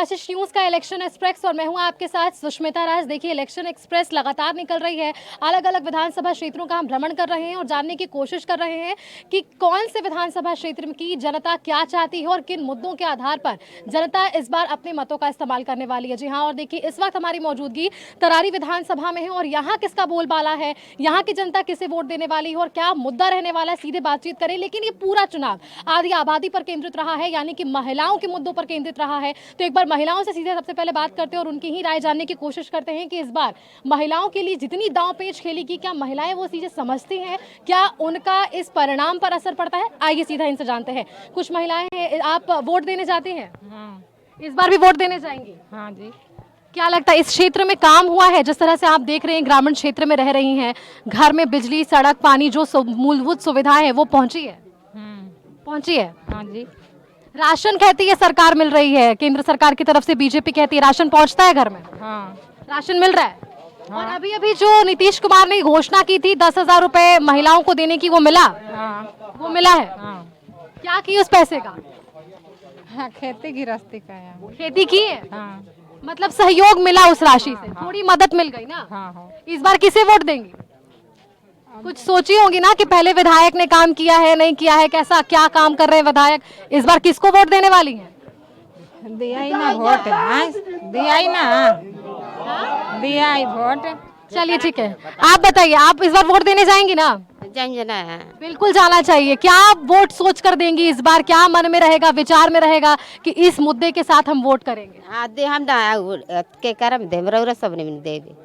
कशिश news का election express और मैं हूं आपके साथ सुष्मिता राज। देखिए, इलेक्शन एक्सप्रेस लगातार निकल रही है, अलग अलग विधानसभा क्षेत्रों का हम भ्रमण कर रहे हैं और जानने की कोशिश कर रहे हैं कि कौन से विधानसभा क्षेत्र की जनता क्या चाहती है और किन मुद्दों के आधार पर जनता इस बार अपने मतों का इस्तेमाल करने वाली है। जी हाँ, और देखिए इस वक्त हमारी मौजूदगी तरारी विधानसभा में है और यहाँ किसका बोलबाला है, यहाँ की जनता किसे वोट देने वाली है और क्या मुद्दा रहने वाला है, सीधे बातचीत करें। लेकिन ये पूरा चुनाव आदि आबादी पर केंद्रित रहा है, यानी कि महिलाओं के मुद्दों पर केंद्रित रहा है। तो एक बार महिलाओं से सीधे सबसे पहले बात करते हैं और उनकी ही राय जानने की कोशिश करते हैं कि इस बार महिलाओं के लिए जितनी दांव पेच खेली की, क्या महिलाएं वो चीजें समझती हैं, क्या उनका इस परिणाम पर असर पड़ता है। आइए सीधा इनसे जानते हैं। कुछ महिलाएं हैं, आप वोट देने जाते हैं? हाँ। इस बार भी वोट देने जाएंगी? हाँ जी। क्या लगता है इस क्षेत्र में काम हुआ है? जिस तरह से आप देख रहे हैं, ग्रामीण क्षेत्र में रह रही हैं, घर में बिजली, सड़क, पानी जो मूलभूत सुविधाएं हैं वो पहुंची है? पहुंची है। हाँ जी। राशन कहती है सरकार मिल रही है, केंद्र सरकार की तरफ से बीजेपी कहती है राशन पहुंचता है घर में? हाँ। राशन मिल रहा है। और अभी अभी जो नीतीश कुमार ने घोषणा की थी 10,000 रुपए महिलाओं को देने की, वो मिला? हाँ। वो मिला है। हाँ। क्या की उस पैसे का? हाँ, खेती गृहस्थी का है। खेती की है। हाँ। मतलब सहयोग मिला उस राशि से, थोड़ी मदद मिल गई ना। हाँ। हाँ। इस बार किसे वोट देंगी? कुछ सोची होंगी ना कि पहले विधायक ने काम किया है, नहीं किया है, कैसा क्या काम कर रहे हैं विधायक, इस बार किसको वोट देने वाली हैं? दिया ही ना वोट। हाँ, दिया ही ना, दिया ही वोट। चलिए ठीक है, आप बताइए, आप इस बार वोट देने जाएंगी ना? जाना है। बिल्कुल जाना चाहिए। क्या आप वोट सोच कर देंगी इस बार? क्या मन में रहेगा, विचार में रहेगा कि इस मुद्दे के साथ हम वोट करेंगे? आदे हम के करम देवरा सब ने देवी।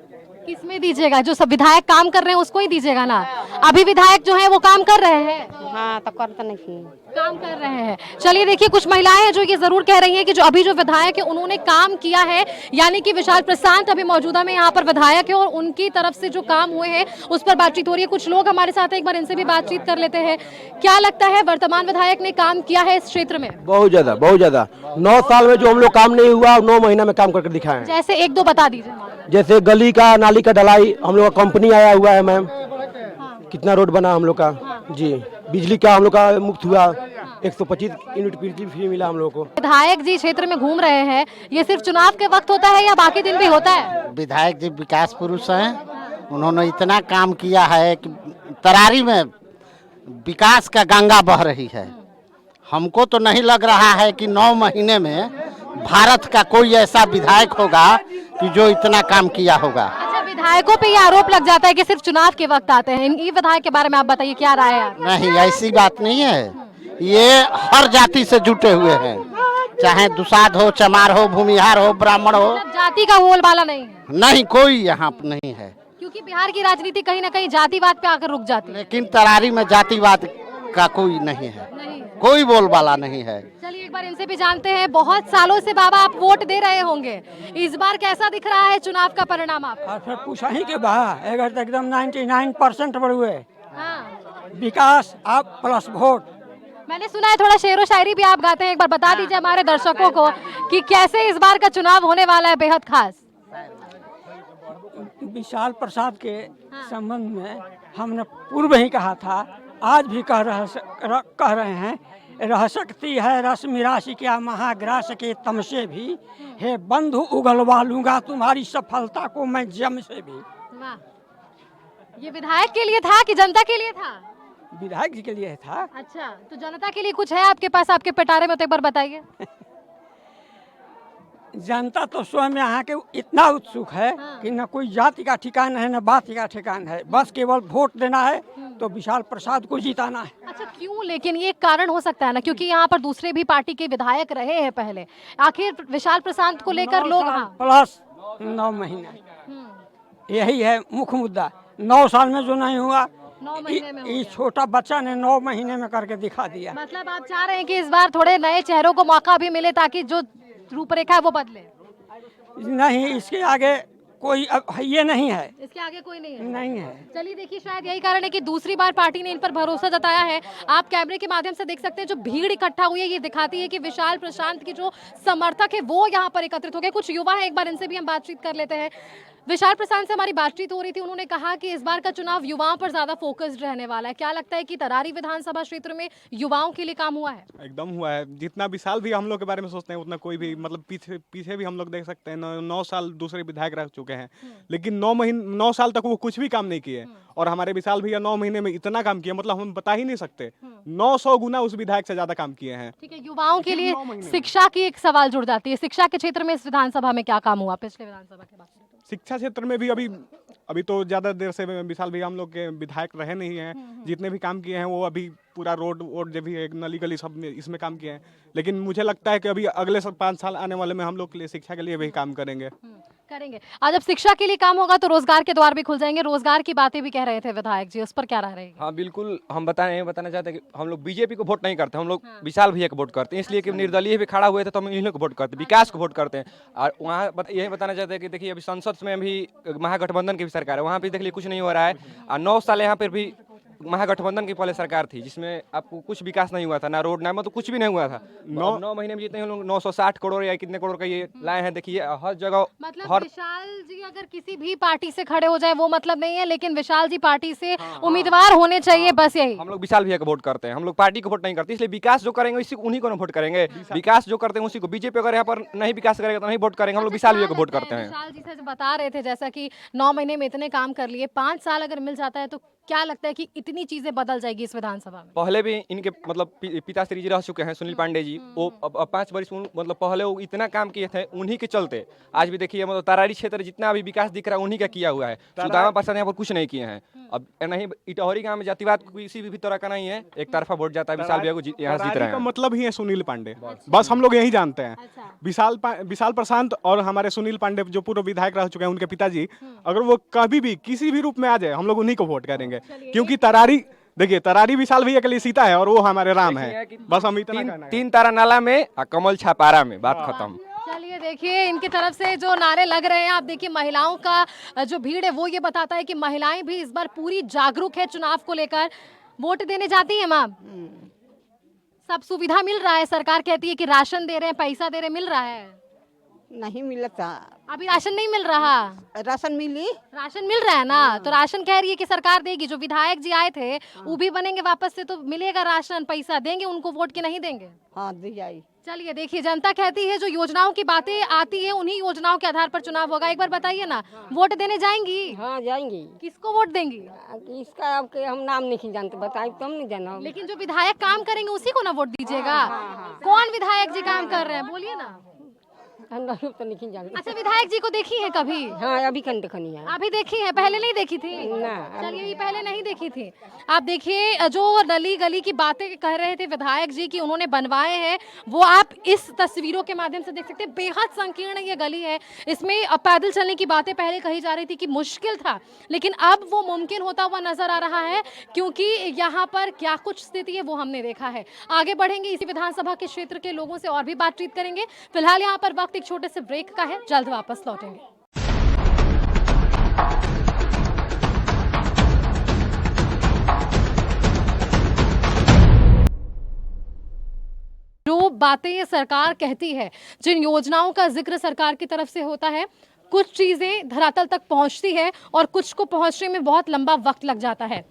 किसमें दीजिएगा? जो सब विधायक काम कर रहे हैं उसको ही दीजिएगा ना। अभी विधायक जो है वो काम कर रहे हैं। हाँ, तो करता नहीं, काम कर रहे हैं। चलिए देखिए, कुछ महिलाएं हैं जो ये जरूर कह रही हैं कि जो अभी जो विधायक है उन्होंने काम किया है, यानी कि विशाल प्रशांत अभी मौजूदा में यहाँ पर विधायक है और उनकी तरफ से जो काम हुए हैं उस पर बातचीत हो रही है। कुछ लोग हमारे साथ हैं, एक बार इनसे भी बातचीत कर लेते हैं। क्या लगता है, वर्तमान विधायक ने काम किया है इस क्षेत्र में? बहुत ज्यादा, बहुत ज्यादा। 9 साल में जो हम लोग काम नहीं हुआ, 9 महीना में काम करके दिखाए हैं। जैसे एक दो बता दीजिए। जैसे गली का, नाली का ढलाई, हम लोग का कंपनी आया हुआ है मैम। कितना रोड बना हम लोग का जी। बिजली का हम लोग का मुफ्त हुआ, 125 यूनिट बिजली फ्री मिला हम लोग को। विधायक जी क्षेत्र में घूम रहे हैं, ये सिर्फ चुनाव के वक्त होता है या बाकी दिन भी होता है? विधायक जी विकास पुरुष हैं, उन्होंने इतना काम किया है कि तरारी में विकास का गंगा बह रही है। हमको तो नहीं लग रहा है कि 9 महीने में भारत का कोई ऐसा विधायक होगा कि जो इतना काम किया होगा। अच्छा, विधायकों पे ये आरोप लग जाता है कि सिर्फ चुनाव के वक्त आते हैं। इन विधायक के बारे में आप बताइए, क्या राय है? नहीं, ऐसी बात नहीं है। ये हर जाति से जुटे हुए हैं, चाहे दुसाध हो, चमार हो, भूमिहार हो, ब्राह्मण हो। मतलब जाति का बोलबाला नहीं है? नहीं, कोई यहाँ नहीं है। क्योंकि बिहार की राजनीति कहीं ना कहीं जातिवाद पे आकर रुक जाती है। लेकिन तरारी में जातिवाद का कोई नहीं है, कोई बोलबाला नहीं है। चलिए एक बार इनसे भी जानते हैं। बहुत सालों से बाबा आप वोट दे रहे होंगे, इस बार कैसा दिख रहा है चुनाव का परिणाम आपको? और फिर पूछा ही के अगर तो एकदम 99% बढ़ हुए। हाँ। विकास आप प्लस वोट। मैंने सुना है थोड़ा शेरो शायरी भी आप गाते हैं, एक बार बता दीजिए हमारे दर्शकों को कि कैसे इस बार का चुनाव होने वाला है बेहद खास। विशाल प्रसाद के संबंध में हमने पूर्व ही कहा था, आज भी कह रहे हैं, रह सकती है रश्मि राशि क्या महाग्रास के तम से भी, हे बंधु उगलवा लूंगा तुम्हारी सफलता को मैं जम से भी। वाह, ये विधायक के लिए था कि जनता के लिए था? विधायक जी के लिए था। अच्छा, तो जनता के लिए कुछ है आपके पास, आपके पिटारे में, तो एक बार बताइए। जनता तो स्वयं यहाँ के इतना उत्सुक है कि न कोई जाति का ठिकान है, न बात का ठिकान है, बस केवल वोट देना है तो विशाल प्रसाद को जिताना है। अच्छा, क्यों? लेकिन ये एक कारण हो सकता है ना, क्योंकि यहाँ पर दूसरे भी पार्टी के विधायक रहे हैं पहले, आखिर विशाल प्रसाद को लेकर लोग। हाँ, प्लस 9 महीने, यही है मुख्य मुद्दा। 9 साल में जो नहीं हुआ, 9 महीने में इस छोटा बच्चा ने 9 महीने में करके दिखा दिया। मतलब आप चाह रहे हैं कि इस बार थोड़े नए चेहरों को मौका भी मिले ताकि जो रूपरेखा है वो बदले? नहीं, इसके आगे कोई अब ये नहीं है, इसके आगे कोई नहीं है। नहीं है। चलिए देखिए, शायद यही कारण है कि दूसरी बार पार्टी ने इन पर भरोसा जताया है। आप कैमरे के माध्यम से देख सकते हैं जो भीड़ इकट्ठा हुई है, ये दिखाती है कि विशाल प्रशांत की जो समर्थक है वो यहाँ पर एकत्रित हो गए। कुछ युवा है, एक बार इनसे भी हम बातचीत कर लेते हैं। विशाल प्रशांत से हमारी बातचीत हो रही थी, उन्होंने कहा कि इस बार का चुनाव युवाओं पर ज्यादा फोकस्ड रहने वाला है। क्या लगता है कि तरारी विधानसभा क्षेत्र में युवाओं के लिए काम हुआ है? एकदम हुआ है। जितना विशाल भी हम लोग के बारे में सोचते हैं उतना कोई भी, मतलब पीछे भी हम लोग देख सकते हैं 9 साल दूसरे विधायक रह चुके हैं, लेकिन 9 साल तक वो कुछ भी काम नहीं किए। और हमारे विशाल भैया 9 महीने में इतना काम किया, मतलब हम बता ही नहीं सकते। 900 गुना उस विधायक से ज्यादा काम किए हैं। ठीक है, युवाओं के लिए शिक्षा की एक सवाल जुड़ जाती है। शिक्षा के क्षेत्र में इस विधानसभा में क्या काम हुआ पिछले विधानसभा के बाद? शिक्षा क्षेत्र में भी अभी तो ज्यादा देर से विशाल भैया हम लोग के विधायक रहे नहीं हैं। जितने भी काम किए हैं वो अभी पूरा रोड जो भी है, नली गली सब में इसमें काम किए हैं। लेकिन मुझे लगता है कि अभी अगले 5 साल आने वाले में हम लोग के लिए शिक्षा के लिए भी काम करेंगे। आज जब शिक्षा के लिए काम होगा तो रोजगार के द्वार भी खुल जाएंगे। रोजगार की बातें भी कह रहे थे विधायक जी, उस पर क्या राय रहेगी? हाँ बिल्कुल, हम बताना चाहते हैं कि हम लोग बीजेपी को वोट नहीं करते, हम लोग विशाल भैया को वोट करते हैं। इसलिए कि निर्दलीय भी खड़ा हुए थे तो हम इन्हीं को वोट करते हैं, विकास को वोट करते हैं। और वहाँ यही बताना चाहते हैं कि देखिए अभी संसद में भी महागठबंधन की भी सरकार है, वहाँ पे देखिए कुछ नहीं हो रहा है। और 9 साल यहाँ पर भी महागठबंधन की पहले सरकार थी जिसमें आपको कुछ विकास नहीं हुआ था, ना रोड ना मतलब कुछ भी नहीं हुआ था। 9 महीने में जितने लोग 960 करोड़ या कितने करोड़ का ये लाए हैं, देखिए हर जगह। मतलब विशाल जी अगर किसी भी पार्टी से खड़े हो जाए वो मतलब नहीं है, लेकिन विशाल जी पार्टी से उम्मीदवार होने चाहिए, बस यही। हम लोग विशाल भैया को वोट करते हैं, हम लोग पार्टी को वोट नहीं करते। इसलिए विकास जो करेंगे इसी उन्हीं को वोट करेंगे। विकास जो करते हैं उसी को। बीजेपी अगर यहाँ पर नहीं विकास करेगा तो नहीं वोट करेंगे, हम लोग विशाल भैया को वोट करते हैं। विशाल जी से बता रहे थे जैसा कि 9 महीने में इतने काम कर लिए, 5 साल अगर मिल जाता है तो क्या लगता है कि इतनी चीजें बदल जाएगी इस विधानसभा में? पहले भी इनके मतलब पिताश्री जी रह चुके हैं, सुनील पांडे जी, वो 5 वर्ष मतलब पहले वो इतना काम किए थे, उन्हीं के चलते आज भी देखिए मतलब तरारी क्षेत्र जितना भी विकास दिख रहा है उन्हीं का किया हुआ है। सुदामा पार्षद यहाँ पर कुछ नहीं किए हैं। अब नहीं इटहरी गांव में जातिवाद किसी भी तरह का नहीं है, एक तरफा वोट जाता है। विशाल भैया को यहाँ जीत रहे हैं, मतलब ही है सुनील पांडे, बस हम लोग यही जानते हैं। विशाल प्रशांत और हमारे सुनील पांडे जो पूर्व विधायक रह चुके हैं, उनके पिताजी अगर वो कभी भी किसी भी रूप में आ जाए हम लोग उन्हीं को वोट करेंगे। क्योंकि देखिए तरारी विशाल भैया के लिए सीता है और वो हमारे राम है। बस हम इतना 3 तारा नाला में कमल छापारा में, बात खत्म। चलिए देखिए, इनकी तरफ से जो नारे लग रहे हैं, आप देखिए महिलाओं का जो भीड़ है वो ये बताता है कि महिलाएं भी इस बार पूरी जागरूक है चुनाव को लेकर। वोट देने जाती हैं मैम? सब सुविधा मिल रहा है? सरकार कहती है कि राशन दे रहे हैं, पैसा दे रहे हैं, मिल रहा है? नहीं मिलता, अभी राशन नहीं मिल रहा। राशन राशन मिल रहा है ना, तो राशन कह रही है कि सरकार देगी। जो विधायक जी आए थे वो भी बनेंगे वापस से, तो मिलेगा राशन, पैसा देंगे उनको वोट के नहीं देंगे? हाँ दी जाए। चलिए देखिए, जनता कहती है जो योजनाओं की बातें आती है उन्हीं योजनाओं के आधार पर चुनाव होगा। एक बार बताइए ना, वोट देने जाएंगी? हाँ जाएंगी। किसको वोट देंगी? इसका अब के हम नाम नहीं जानते, बताइए तुम नहीं जाना। लेकिन जो विधायक काम करेंगे उसी को ना वोट दीजिएगा। कौन विधायक जी काम कर रहे हैं बोलिए ना। तो नहीं जानते। अच्छा, विधायक जी को देखी है कभी? हाँ अभी कन देखनी है। अभी देखी है, पहले नहीं देखी थी? ना। चलिए, ये पहले नहीं देखी थी। आप देखिए जो नली गली की बातें कह रहे थे विधायक जी की उन्होंने बनवाए हैं, वो आप इस तस्वीरों के माध्यम से देख सकते हैं। बेहद संकीर्ण ये गली है, इसमें पैदल चलने की बातें पहले कही जा रही थी कि मुश्किल था, लेकिन अब वो मुमकिन होता हुआ नजर आ रहा है, क्योंकि यहाँ पर क्या कुछ स्थिति है वो हमने देखा है। आगे बढ़ेंगे, इसी विधानसभा के क्षेत्र के लोगों से और भी बातचीत करेंगे। फिलहाल यहाँ पर वक्त एक छोटे से ब्रेक का है, जल्द वापस लौटेंगे। जो बातें ये सरकार कहती है, जिन योजनाओं का जिक्र सरकार की तरफ से होता है, कुछ चीजें धरातल तक पहुंचती है और कुछ को पहुंचने में बहुत लंबा वक्त लग जाता है।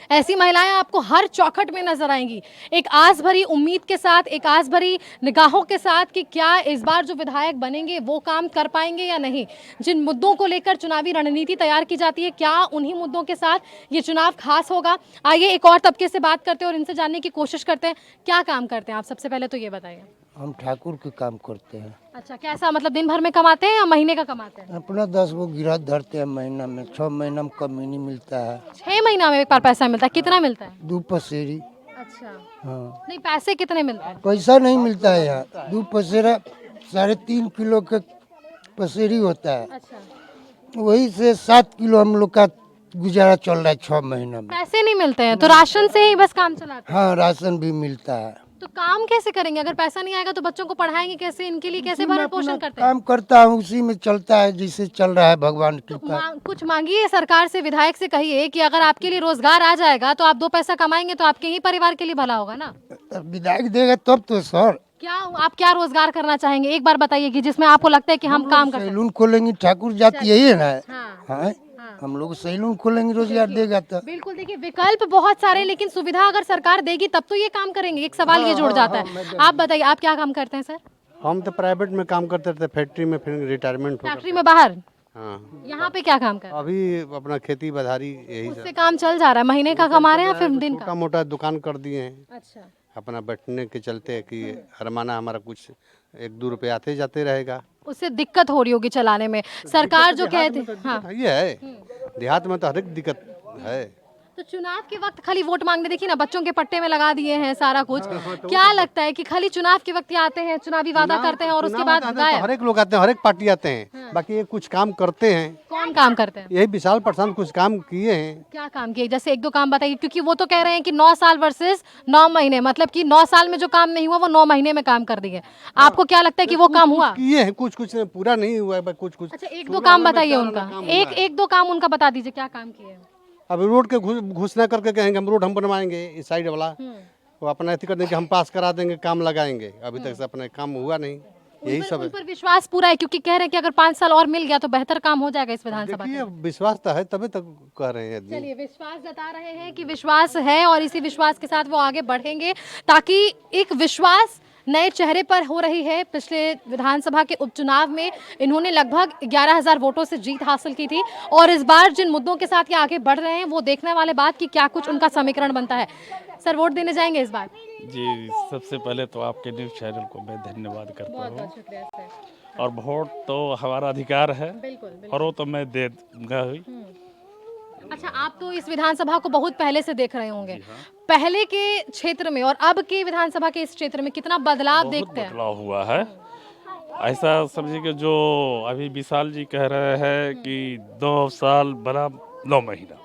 ऐसी महिलाएं आपको हर चौखट में नजर आएंगी, एक आस भरी उम्मीद के साथ, एक आस भरी निगाहों के साथ कि क्या इस बार जो विधायक बनेंगे वो काम कर पाएंगे या नहीं। जिन मुद्दों को लेकर चुनावी रणनीति तैयार की जाती है, क्या उन्हीं मुद्दों के साथ ये चुनाव खास होगा। आइए एक और तबके से बात करते हैं और इनसे जानने की कोशिश करते हैं क्या काम करते हैं आप। सबसे पहले तो ये बताइए। हम ठाकुर के काम करते हैं। अच्छा, कैसा मतलब दिन भर में कमाते हैं या महीने का कमाते हैं? अपना 10 गो गिरा धरते हैं महीना में। 6 महीना में कमीनी मिलता है। 6 महीना में एक बार पैसा मिलता है? कितना मिलता है? 2 पसेरी। अच्छा, हाँ। नहीं पैसे कितने मिलते हैं? पैसा नहीं मिलता है यहाँ। 2 पसेरा 3.5 किलो का पसेरी होता है। अच्छा, वही से 7 किलो हम लोग का गुजारा चल रहा है 6 महीना में। पैसे नहीं मिलते हैं तो राशन से ही बस काम चलाते हैं? हाँ राशन भी मिलता है। तो काम कैसे करेंगे? अगर पैसा नहीं आएगा तो बच्चों को पढ़ाएंगे कैसे? इनके लिए कैसे मैं भरण अपना पोषण करते हैं? काम करता हूँ, उसी में चलता है जिसे चल रहा है, भगवान की कृपा। कुछ मांगिए सरकार से, विधायक से कहिए कि अगर आपके लिए रोजगार आ जाएगा तो आप 2 पैसा कमाएंगे तो आपके ही परिवार के लिए भला होगा ना। विधायक देगा तब तो सर। क्या आप क्या रोजगार करना चाहेंगे? एक बार बताइए कि जिसमें आपको लगता है कि हम काम कर सकते हैं। सैलून खोलेंगे, ठाकुर जाति यही है ना। हाँ। हाँ, हम लोग सैलून खोलेंगे, रोजगार देगा तो। बिल्कुल, देखिए विकल्प बहुत सारे, लेकिन सुविधा अगर सरकार देगी तब तो ये काम करेंगे। एक सवाल ये जुड़ जाता है। आप बताइए, आप क्या काम करते हैं सर? हम तो प्राइवेट में काम करते थे, फैक्ट्री में, फिर रिटायरमेंट हो फैक्ट्री में बाहर? हाँ। यहाँ पे क्या काम कर? अभी अपना खेती बधारी यही उससे काम चल जा रहा है, महीने का कमा रहे हैं या फिर दिन का? छोटा मोटा दुकान कर दिए हैं अच्छा, अपना बैठने के चलते कि हरमाना हमारा कुछ 1-2 रुपये आते जाते रहेगा। उससे दिक्कत हो रही होगी चलाने में। सरकार जो कहती है, हाँ, ये है देहात में तो हर एक दिक्कत है। तो चुनाव के वक्त खाली वोट मांगने, देखिए ना बच्चों के पट्टे में लगा दिए हैं सारा कुछ। क्या लगता है कि खाली चुनाव के वक्त ही आते हैं, चुनावी वादा करते हैं और उसके बाद गायब? हर एक लोग आते हैं, हर एक पार्टी आते हैं, बाकी ये कुछ काम करते हैं। कौन काम करते हैं? यही विशाल प्रशांत कुछ काम किए हैं। क्या काम किए? जैसे 1-2 काम बताइए, क्योंकि वो तो कह रहे हैं कि 9 साल वर्सेस 9 महीने, मतलब कि 9 साल में जो काम नहीं हुआ वो 9 महीने में काम कर दिए। आपको क्या लगता है कि वो काम हुआ? किए हैं, कुछ पूरा नहीं हुआ है, कुछ अच्छा, 1-2 काम बताइए उनका। एक दो काम उनका बता दीजिए, क्या काम किए हैं? अब रोड के घोषणा करके कहेंगे हम रोड हम बनवाएंगे, इस साइड वाला वो अपना ऐसी कर देंगे, हम पास करा देंगे, काम लगाएंगे। अभी तक से अपने काम हुआ नहीं, यही सब है। उन पर विश्वास पूरा है, क्योंकि कह रहे हैं कि अगर 5 साल और मिल गया तो बेहतर काम हो जाएगा इस विधानसभा देखिए, में। विश्वास तो है तभी तक कह रहे हैं। चलिए, विश्वास जता रहे हैं कि विश्वास है और इसी विश्वास के साथ वो आगे बढ़ेंगे, ताकि एक विश्वास नए चेहरे पर हो रही है। पिछले विधानसभा के उपचुनाव में इन्होंने लगभग 11,000 वोटों से जीत हासिल की थी और इस बार जिन मुद्दों के साथ ये आगे बढ़ रहे हैं वो देखने वाले बात कि क्या कुछ उनका समीकरण बनता है। सर, वोट देने जाएंगे इस बार? जी, सबसे पहले तो आपके न्यूज़ चैनल को मैं धन्यवाद करता हूँ। बहुत शुक्रिया सर। और वोट तो हमारा अधिकार है, बिल्कुल। और वो तो मैं दे दूंगा ही। अच्छा, आप तो इस विधानसभा को बहुत पहले से देख रहे होंगे। पहले के क्षेत्र में और अब के विधानसभा के इस क्षेत्र में कितना बदलाव देखते हैं? बदलाव हुआ है। ऐसा समझिए कि जो अभी विशाल जी कह रहे हैं कि 2 साल बना 9 महीना,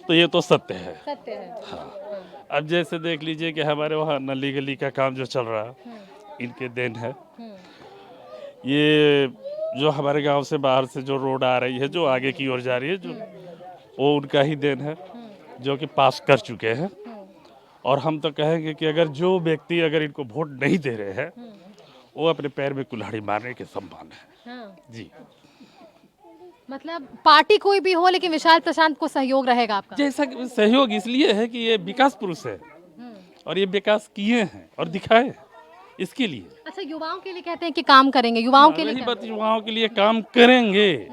तो ये तो सत्य है। सत्य है। हाँ। अब जैसे देख लीजिए कि हमारे वहाँ नली गली का काम जो चल रहा है, इनके देन है। ये जो हमारे गांव से बाहर से जो रोड आ रही है, जो आगे की ओर जा रही है, जो वो उनका ही देन है, जो कि पास कर चुके हैं। और हम तो कहेंगे कि अगर जो व्यक्ति अगर इनको वोट नहीं दे रहे हैं, वो अपने पैर में कुल्हाड़ी मारने के समान है। जी, मतलब पार्टी कोई भी हो, लेकिन विशाल प्रशांत को सहयोग रहेगा आपका? जैसा कि सहयोग इसलिए है कि ये विकास पुरुष है और ये विकास किए हैं और दिखाए हैं, इसके लिए। अच्छा, युवाओं के लिए कहते हैं कि काम करेंगे, युवाओं के लिए रही बात, युवाओं के लिए काम करेंगे,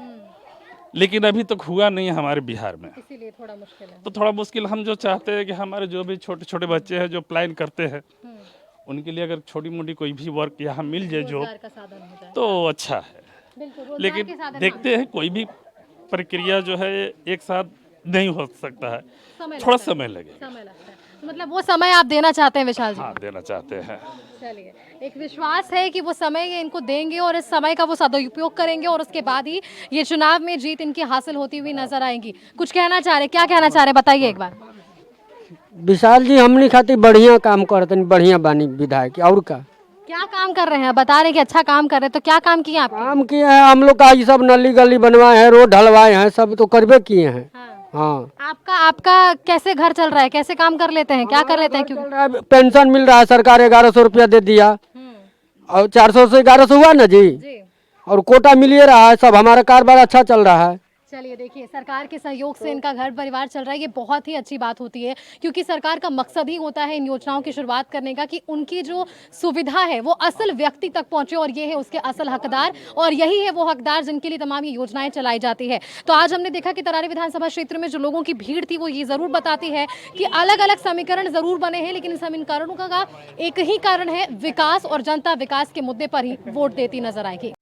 लेकिन अभी तक हुआ नहीं है हमारे बिहार में, इसीलिए थोड़ा मुश्किल है। तो थोड़ा मुश्किल। हम जो चाहते हैं कि हमारे जो भी छोटे छोटे बच्चे हैं जो प्लान करते हैं, उनके लिए अगर छोटी मोटी कोई भी वर्क यहाँ मिल जाए जो, रोजगार का साधन हो जाए तो अच्छा है। बिल्कुल, रोजगार लेकिन के साधन देखते हैं, कोई भी प्रक्रिया जो है एक साथ नहीं हो सकता है, समय थोड़ा लगता है। समय लगेगा। समय लगता है, तो मतलब वो समय आप देना चाहते हैं विशाल जी? हाँ, देना चाहते हैं। चलिए, एक विश्वास है कि वो समय ये इनको देंगे और इस समय का वो सदुपयोग करेंगे और उसके बाद ही ये चुनाव में जीत इनकी हासिल होती हुई नजर आएगी। कुछ कहना चाह रहे, क्या कहना चाह रहे, बताइए एक बार। विशाल जी हमनी खातिर बढ़िया काम करते, बढ़िया बानी विधायक। और का क्या काम कर रहे हैं? बता रहे कि अच्छा काम कर रहे हैं, तो क्या काम किए आप? काम किए हैं हम लोग का, ये सब नली गली बनवाए हैं, रोड ढलवाए हैं, सब तो करबे किए हैं। हाँ। आपका कैसे घर चल रहा है? कैसे काम कर लेते हैं? क्या कर लेते हैं? क्योंकि पेंशन मिल रहा है, सरकार 1100 रुपया दे दिया और 400 से 1100 हुआ ना जी, और कोटा मिल ही रहा है, सब हमारा कारोबार अच्छा चल रहा है। चलिए, देखिए सरकार के सहयोग से इनका घर परिवार चल रहा है, ये बहुत ही अच्छी बात होती है, क्योंकि सरकार का मकसद ही होता है इन योजनाओं की शुरुआत करने का कि उनकी जो सुविधा है वो असल व्यक्ति तक पहुंचे और ये है उसके असल हकदार, और यही है वो हकदार जिनके लिए तमाम ये योजनाएं चलाई जाती है। तो आज हमने देखा कि तरारी विधानसभा क्षेत्र में जो लोगों की भीड़ थी वो ये जरूर बताती है कि अलग अलग समीकरण जरूर बने हैं, लेकिन इन समीकरणों का एक ही कारण है, विकास, और जनता विकास के मुद्दे पर ही वोट देती नजर आएगी।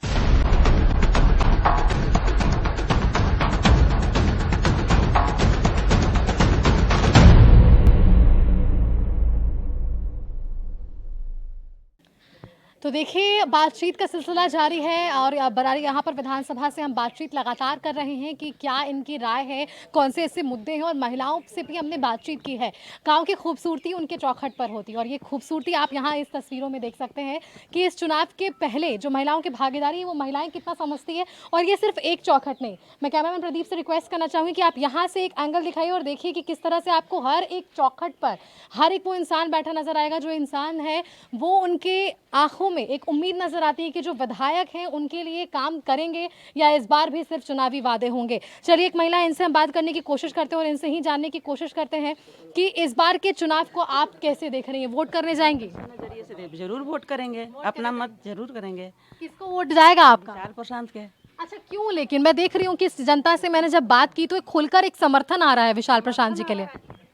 तो देखिए, बातचीत का सिलसिला जारी है और बरारी यहाँ पर विधानसभा से हम बातचीत लगातार कर रहे हैं कि क्या इनकी राय है, कौन से ऐसे मुद्दे हैं, और महिलाओं से भी हमने बातचीत की है। गांव की खूबसूरती उनके चौखट पर होती है और ये खूबसूरती आप यहाँ इस तस्वीरों में देख सकते हैं कि इस चुनाव के पहले जो महिलाओं की भागीदारी है वो महिलाएं कितना समझती है। और ये सिर्फ एक चौखट नहीं, मैं कैमरामैन प्रदीप से रिक्वेस्ट करना चाहूँगी कि आप यहाँ से एक एंगल दिखाइए और देखिए कि किस तरह से आपको हर एक चौखट पर हर एक वो इंसान बैठा नजर आएगा जो इंसान है वो उनके आंखों में एक उम्मीद नजर आती है कि जो विधायक हैं उनके लिए काम करेंगे या इस बार भी सिर्फ चुनावी वादे होंगे। चलिए एक महिला, इनसे हम बात करने की कोशिश करते हैं और इनसे ही जानने की कोशिश करते हैं कि इस बार के चुनाव को आप कैसे देख रही हैं, वोट करने जाएंगी? नजरिए से जरूर वोट करेंगे, अपना मत जरूर करेंगे। किसको वोट जाएगा आपका? विशाल प्रशांत के। अच्छा, क्यों? लेकिन मैं देख रही हूँ कि जनता से मैंने जब बात की तो एक खुलकर एक समर्थन आ रहा है विशाल प्रशांत जी के लिए।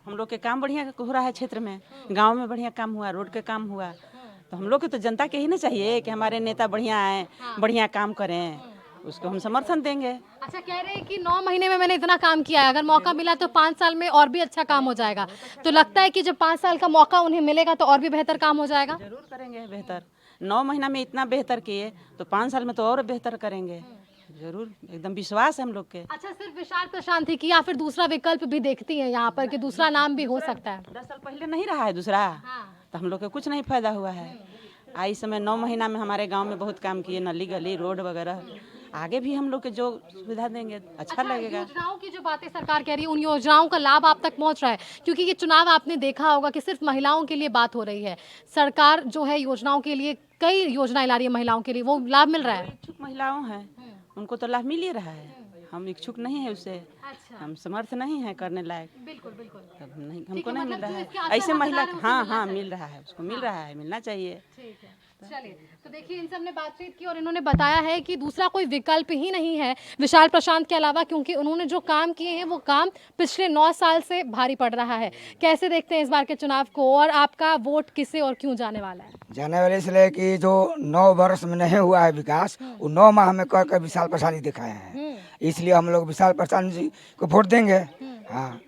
हम लोग के काम बढ़िया हो रहा है, क्षेत्र में गांव में बढ़िया काम हुआ, रोड के काम हुआ, तो हम लोग को तो जनता के ही ना चाहिए कि हमारे नेता बढ़िया आए, बढ़िया काम करें, उसको हम समर्थन देंगे। अच्छा, कह रहे हैं कि 9 महीने में मैंने इतना काम किया है, अगर मौका मिला तो 5 साल में और भी अच्छा काम हो जाएगा। तो लगता है कि जब 5 साल का मौका उन्हें मिलेगा तो और भी बेहतर काम हो जाएगा? जरूर करेंगे बेहतर। 9 महीना में इतना बेहतर किए तो 5 साल में तो और बेहतर करेंगे, जरूर, एकदम विश्वास है हम लोग के। अच्छा, सिर्फ विशाल प्रशांत ही की या फिर दूसरा विकल्प भी देखती हैं यहाँ पर कि दूसरा नाम भी हो सकता है? 10 साल पहले नहीं रहा है दूसरा, तो हम लोग को कुछ नहीं फायदा हुआ है। इस समय 9 महीना में हमारे गांव में बहुत काम किए, नली गली रोड वगैरह, आगे भी हम लोग के जो सुविधा देंगे अच्छा लगेगा। योजनाओं की जो बातें सरकार कह रही है उन योजनाओं का लाभ आप तक पहुंच रहा है? क्योंकि ये चुनाव आपने देखा होगा कि सिर्फ महिलाओं के लिए बात हो रही है, सरकार जो है योजनाओं के लिए कई योजनाएं ला रही है महिलाओं के लिए, वो लाभ मिल रहा है? इच्छुक महिलाओं हैं उनको तो लाभ मिल ही रहा है, हम इच्छुक नहीं है उससे। अच्छा। हम समर्थ नहीं है करने लायक। बिल्कुल बिल्कुल। तब नहीं, हमको नहीं मतलब मिल रहा जो इसके है असर ऐसे महिला। हकदार है, उसको हाँ मिलना हाँ चाहिए। मिल रहा है, उसको मिल रहा है, मिलना चाहिए। ठीक है, चलिए तो देखिए इनसे हमने बातचीत की और इन्होंने बताया है कि दूसरा कोई विकल्प ही नहीं है विशाल प्रशांत के अलावा, क्योंकि उन्होंने जो काम किए हैं वो काम पिछले 9 साल से भारी पड़ रहा है। कैसे देखते हैं इस बार के चुनाव को और आपका वोट किसे और क्यों जाने वाला है? जाने वाले इसलिए कि जो 9 वर्ष में नहीं हुआ है विकास, वो 9 माह में कर कर विशाल प्रशांत जी दिखाए हैं, इसलिए हम लोग विशाल प्रशांत जी को वोट देंगे। हाँ,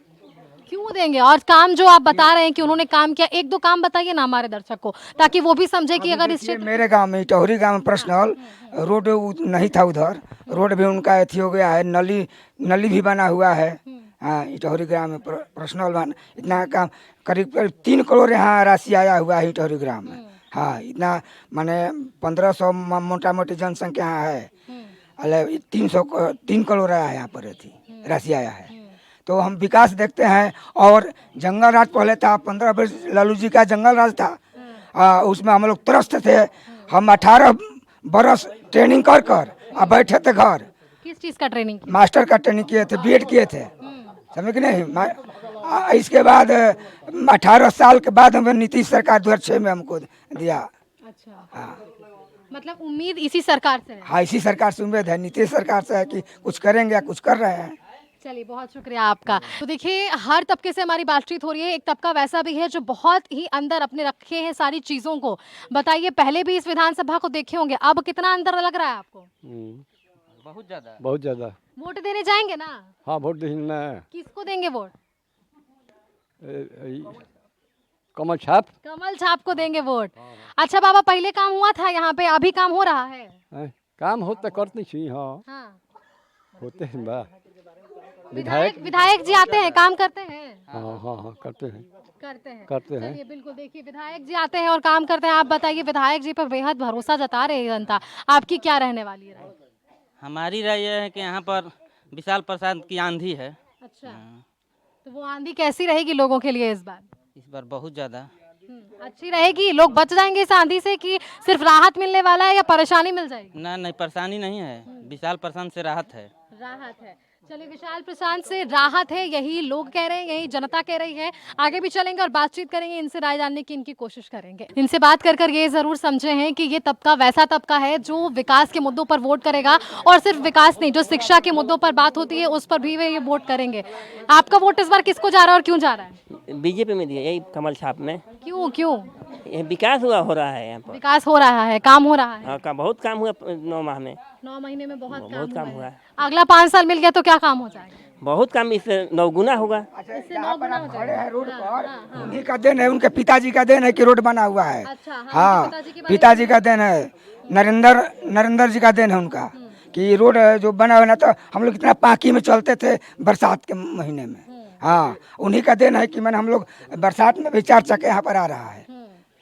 क्यों देंगे? और काम जो आप बता रहे हैं कि उन्होंने काम किया, एक दो काम बताइए ना हमारे दर्शक को, ताकि वो भी समझे कि अगर इस मेरे गांव में टहरी गांव में पर्सनल रोड नहीं था, उधर रोड भी उनका अथी हो गया है, नली भी बना हुआ है। हाँ, इटहरी ग्राम में पर्सनल बन इतना काम, करीब 3 करोड़ यहाँ राशि आया हुआ है इटहरी ग्राम में। हाँ, इतना माने 1500 मोटा मोटी जनसंख्या है, 3 करोड़ आया है यहाँ पर अथी राशि आया है। तो हम विकास देखते हैं। और जंगल राज पहले था, 15 वर्ष लालू जी का जंगल राज था, उसमें हम लोग त्रस्त थे। हम 18 बरस ट्रेनिंग कर अब बैठे थे घर। किस चीज़ का ट्रेनिंग? मास्टर का ट्रेनिंग किए थे, बीएड किए थे, समझ कि नहीं। इसके बाद 18 साल के बाद हमें नीतीश सरकार 2006 में हमको दिया। अच्छा, हाँ, मतलब उम्मीद इसी सरकार से है? हाँ, इसी सरकार से उम्मीद है, नीतीश सरकार से है कि कुछ करेंगे, कुछ कर रहे हैं। चलिए, बहुत शुक्रिया आपका। तो देखिए हर तबके से हमारी बातचीत हो रही है, एक तबका वैसा भी है जो बहुत ही अंदर अपने रखे हैं सारी चीज़ों को। बताइए, पहले भी इस विधानसभा को देखे होंगे, अब कितना अंदर लग रहा है आपको? बहुत ज़्यादा, बहुत ज़्यादा। वोट देने जाएंगे ना? हाँ, वोट देना है। किसको देंगे वोट? कमल छाप। कमल छाप को देंगे वोट। अच्छा बाबा, पहले काम हुआ था यहाँ पे, अभी काम हो रहा है? काम होते करते छी। हाँ, होते हैं बा। विधायक जी आते हैं, काम करते हैं? हाँ हाँ हाँ, करते हैं करते हैं। चलिए, बिल्कुल, देखिए विधायक जी आते हैं और काम करते हैं। आप बताइए, विधायक जी पर बेहद भरोसा जता रही है जनता, आपकी क्या रहने वाली है राय? हमारी राय यह है कि यहाँ पर विशाल प्रसाद की आंधी है। अच्छा, तो वो आंधी कैसी रहेगी लोगों के लिए इस बार? इस बार बहुत ज़्यादा अच्छी रहेगी, लोग बच जाएंगे इस आंधी से कि सिर्फ राहत मिलने वाला है या परेशानी मिल जाएगी? नहीं, परेशानी नहीं है, विशाल प्रशांत से राहत है। राहत है। चलिए, विशाल प्रशांत से राहत है, यही लोग कह रहे हैं, यही जनता कह रही है। आगे भी चलेंगे और बातचीत करेंगे, इनसे राय जानने की इनकी कोशिश करेंगे। इनसे बात कर ये जरूर समझे हैं कि ये तबका वैसा तबका है जो विकास के मुद्दों पर वोट करेगा, और सिर्फ विकास नहीं, जो शिक्षा के मुद्दों पर बात होती है उस पर भी वे ये वोट करेंगे। आपका वोट इस बार किसको जा रहा है और क्यों जा रहा है? बीजेपी में दिया, यही कमल छाप में। क्यों? विकास हो रहा है यहाँ पर। विकास हो रहा है, काम हो रहा है। हाँ, बहुत काम हुआ 9 माह में। 9 महीने में बहुत काम हुआ है। अगला 5 साल मिल गया तो क्या काम हो जाएगा? बहुत काम, इससे 9 गुना होगा। यहाँ पर आप खड़े हैं रोड पर, उन्हीं का देन है, उनके पिताजी का देन है कि रोड बना हुआ है। अच्छा, हाँ, पिताजी का देन है। नरेंद्र जी का देन है उनका कि रोड जो बना हुआ ना, तो हम लोग इतना पाकी में चलते थे बरसात के महीने में। हाँ, उन्हीं का देन है कि मैंने हम लोग बरसात में भी 4 चक्के यहाँ पर आ रहा है।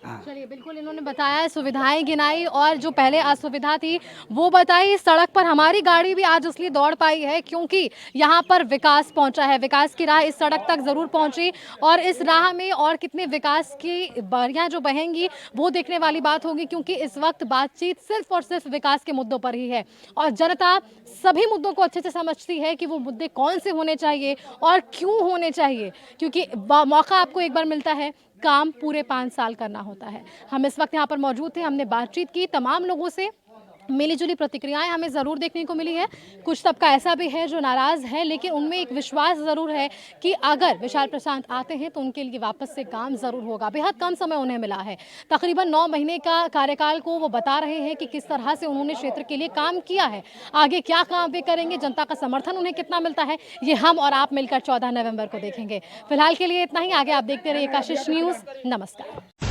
चलिए, बिल्कुल इन्होंने बताया, सुविधाएं गिनाई और जो पहले असुविधा थी वो बताई। इस सड़क पर हमारी गाड़ी भी आज इसलिए दौड़ पाई है क्योंकि यहाँ पर विकास पहुँचा है। विकास की राह इस सड़क तक ज़रूर पहुँची और इस राह में और कितने विकास की बारियाँ जो बहेंगी वो देखने वाली बात होगी, क्योंकि इस वक्त बातचीत सिर्फ और सिर्फ विकास के मुद्दों पर ही है और जनता सभी मुद्दों को अच्छे से समझती है कि वो मुद्दे कौन से होने चाहिए और क्यों होने चाहिए, क्योंकि मौका आपको एक बार मिलता है, काम पूरे 5 साल करना होता है। हम इस वक्त यहाँ पर मौजूद थे, हमने बातचीत की, तमाम लोगों से मिलीजुली प्रतिक्रियाएं हमें ज़रूर देखने को मिली है। कुछ तबका ऐसा भी है जो नाराज़ है, लेकिन उनमें एक विश्वास ज़रूर है कि अगर विशाल प्रशांत आते हैं तो उनके लिए वापस से काम ज़रूर होगा। बेहद कम समय उन्हें मिला है, तकरीबन 9 महीने का कार्यकाल को वो बता रहे हैं कि किस तरह से उन्होंने क्षेत्र के लिए काम किया है। आगे क्या काम वे करेंगे, जनता का समर्थन उन्हें कितना मिलता है, ये हम और आप मिलकर 14 नवंबर को देखेंगे। फिलहाल के लिए इतना ही। आगे आप देखते रहिए कशिश न्यूज़। नमस्कार।